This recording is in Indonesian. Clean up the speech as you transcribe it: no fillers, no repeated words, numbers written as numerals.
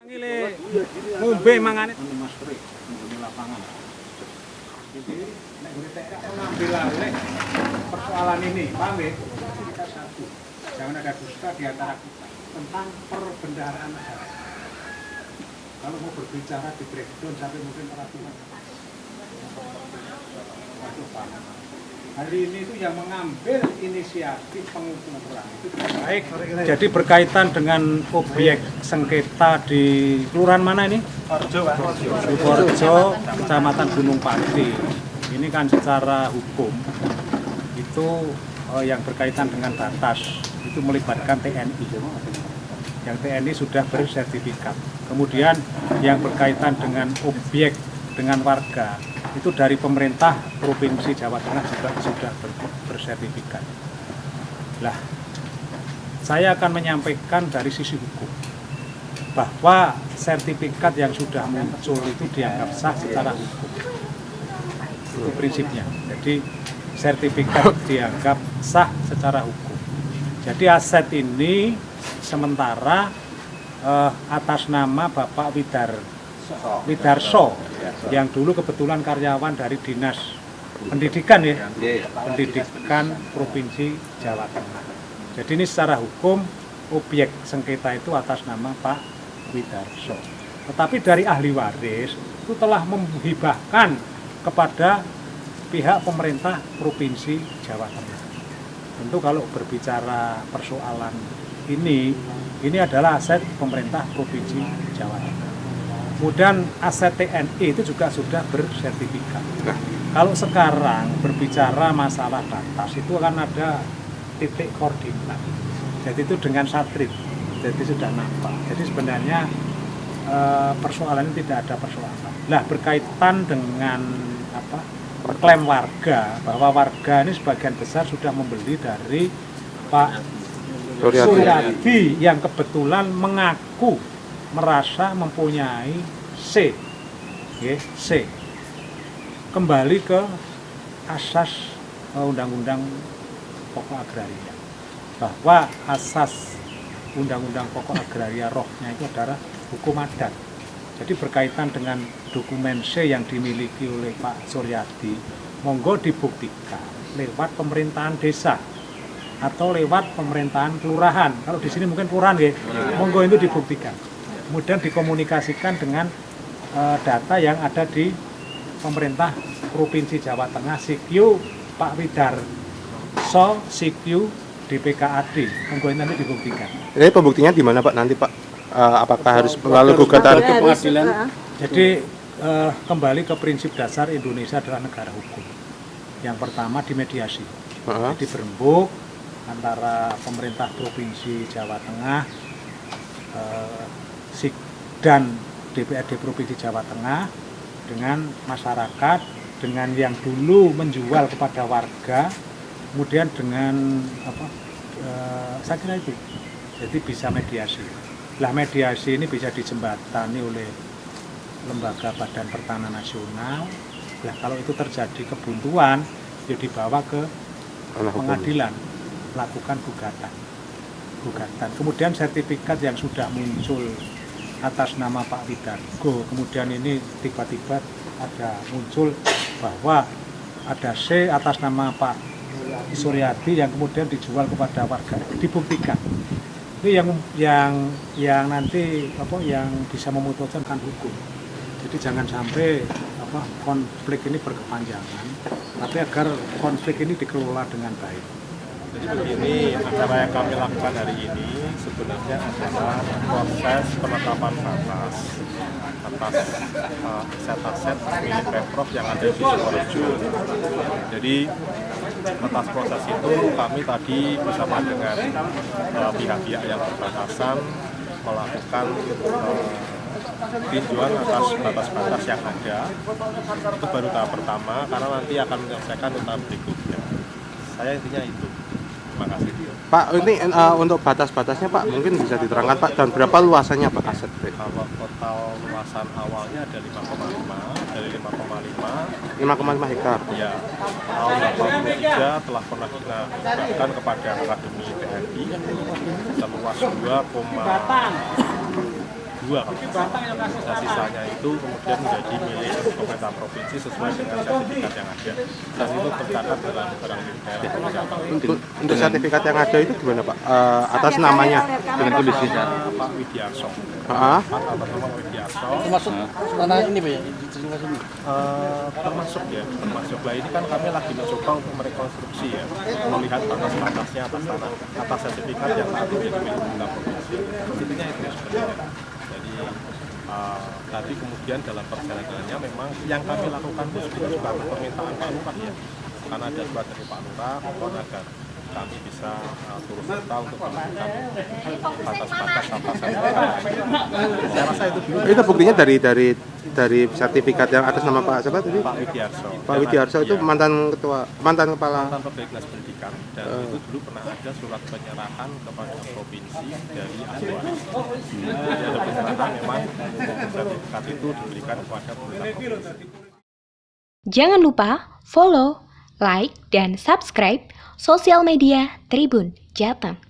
Ngile ngombe mangane Mas Tri nggone lapangan. Jadi nek TK mengambil alih persoalan ini, paham ya? Kita satu. Jangan ada dusta di antara kita tentang perbendaharaan masyarakat. Kalau mau berbicara di breakdown sampai mungkin peraturan. Hari ini itu yang mengambil inisiatif pengukuran itu baik. Jadi berkaitan dengan objek sengketa di kelurahan mana ini? Sukorejo, Kecamatan Gunung Pati. Ini kan secara hukum itu yang berkaitan dengan batas itu melibatkan TNI. Yang TNI sudah bersertifikat. Kemudian yang berkaitan dengan objek dengan warga itu dari pemerintah Provinsi Jawa Tengah juga sudah bersertifikat. Lah, saya akan menyampaikan dari sisi hukum bahwa sertifikat yang sudah muncul itu dianggap sah secara hukum. Itu prinsipnya. Jadi sertifikat dianggap sah secara hukum. Jadi aset ini sementara atas nama Bapak Widarso yang dulu kebetulan karyawan dari Dinas Pendidikan ya, Pendidikan Provinsi Jawa Tengah. Jadi ini secara hukum objek sengketa itu atas nama Pak Widarso. Tetapi dari ahli waris itu telah menghibahkan kepada pihak pemerintah Provinsi Jawa Tengah. Tentu kalau berbicara persoalan ini adalah aset pemerintah Provinsi Jawa Tengah. Kemudian aset TNI itu juga sudah bersertifikat. Nah, kalau sekarang berbicara masalah batas itu akan ada titik koordinat. Jadi itu dengan satelit, jadi sudah nampak. Jadi sebenarnya persoalan ini tidak ada persoalan. Nah, berkaitan dengan klaim warga bahwa warga ini sebagian besar sudah membeli dari Pak Suryadi yang kebetulan mengaku merasa mempunyai C. Kembali ke asas Undang-Undang Pokok Agraria, bahwa asas Undang-Undang Pokok Agraria rohnya itu adalah hukum adat. Jadi berkaitan dengan dokumen C yang dimiliki oleh Pak Suryadi, monggo dibuktikan lewat pemerintahan desa atau lewat pemerintahan kelurahan. Kalau di sini mungkin kelurahan ya, monggo itu dibuktikan. Kemudian dikomunikasikan dengan data yang ada di pemerintah Provinsi Jawa Tengah, SIQ Pak Widarso, SIQ DPKAD. Monggo nanti dibuktikan. Ini pembuktiannya di mana Pak nanti Pak? Apakah harus melalui gugatan ke pengadilan? Jadi kembali ke prinsip dasar Indonesia adalah negara hukum. Yang pertama di mediasi. Jadi berembuk antara pemerintah Provinsi Jawa Tengah dan DPRD Provinsi Jawa Tengah dengan masyarakat, dengan yang dulu menjual kepada warga, kemudian dengan saya kira itu. Jadi bisa mediasi. Lah mediasi ini bisa dijembatani oleh Lembaga Badan Pertanahan Nasional. Lah kalau itu terjadi kebuntuan, ya dibawa ke pengadilan, lakukan gugatan. Kemudian sertifikat yang sudah muncul atas nama Pak Widarso, kemudian ini tiba-tiba ada muncul bahwa ada C atas nama Pak Suryadi yang kemudian dijual kepada warga, dibuktikan. Ini yang nanti yang bisa memutuskan hukum. Jadi jangan sampai konflik ini berkepanjangan, tapi agar konflik ini dikelola dengan baik. Jadi begini, acara yang kami lakukan hari ini sebenarnya adalah proses penetapan batas atas aset-aset milik Pemprov yang ada di Sukorejo. Jadi atas proses itu kami tadi bersama dengan pihak-pihak yang berbatasan melakukan tinjauan atas batas-batas yang ada. Itu baru tahap pertama, karena nanti akan menyelesaikan tahap berikutnya. Saya intinya itu. Terima kasih. Pak, ini untuk batas-batasnya Pak mungkin bisa diterangkan Pak, dan berapa luasannya Pak aset? Kalau total luasan awalnya ada 5,5, dari 5,5 hektar. Ya, tahun 83 telah pernah kita gugatkan kepada Akademi TNI seluas 2,2 2 kalau nggak salah. Nah, sisanya itu kemudian menjadi milik pemerintah provinsi sesuai dengan sertifikat yang ada, dan itu tercatat dalam barang milik daerah. Untuk sertifikat yang ada itu gimana Pak? Atas namanya dengan kondisi Pak Widiarso. Ah, Atas nama Widiarso. Termasuk tanah ini Pak ya, di sebelah sini. Termasuk ya, termasuk lah ini kan kami lagi mencoba untuk merekonstruksi ya, melihat batas-batasnya atas sertifikat yang saat ini menjadi milik pemerintah provinsi. Intinya itu sebenarnya. Jadi tadi kemudian dalam perjalanannya memang yang kami lakukan itu sebenarnya juga permintaan Pak Lurah ya, karena ada surat dari Pak Lurah mohon agar kami bisa turut serta untuk menentukan batas-batas apa sertifikat. Saya rasa itu dulu. itu buktinya dari sertifikat yang atas nama Pak siapa tadi? Pak Widiarso. Pak Widiarso itu Ya, mantan kepala. mantan Kepala Dinas Pendidikan, dan itu dulu pernah ada surat penyerahan kepada provinsi dari Aswari. Jadi ada penyerahan memang sertifikat itu diberikan kepada pemerintah provinsi. Jangan lupa follow, like, dan subscribe sosial media Tribun Jateng.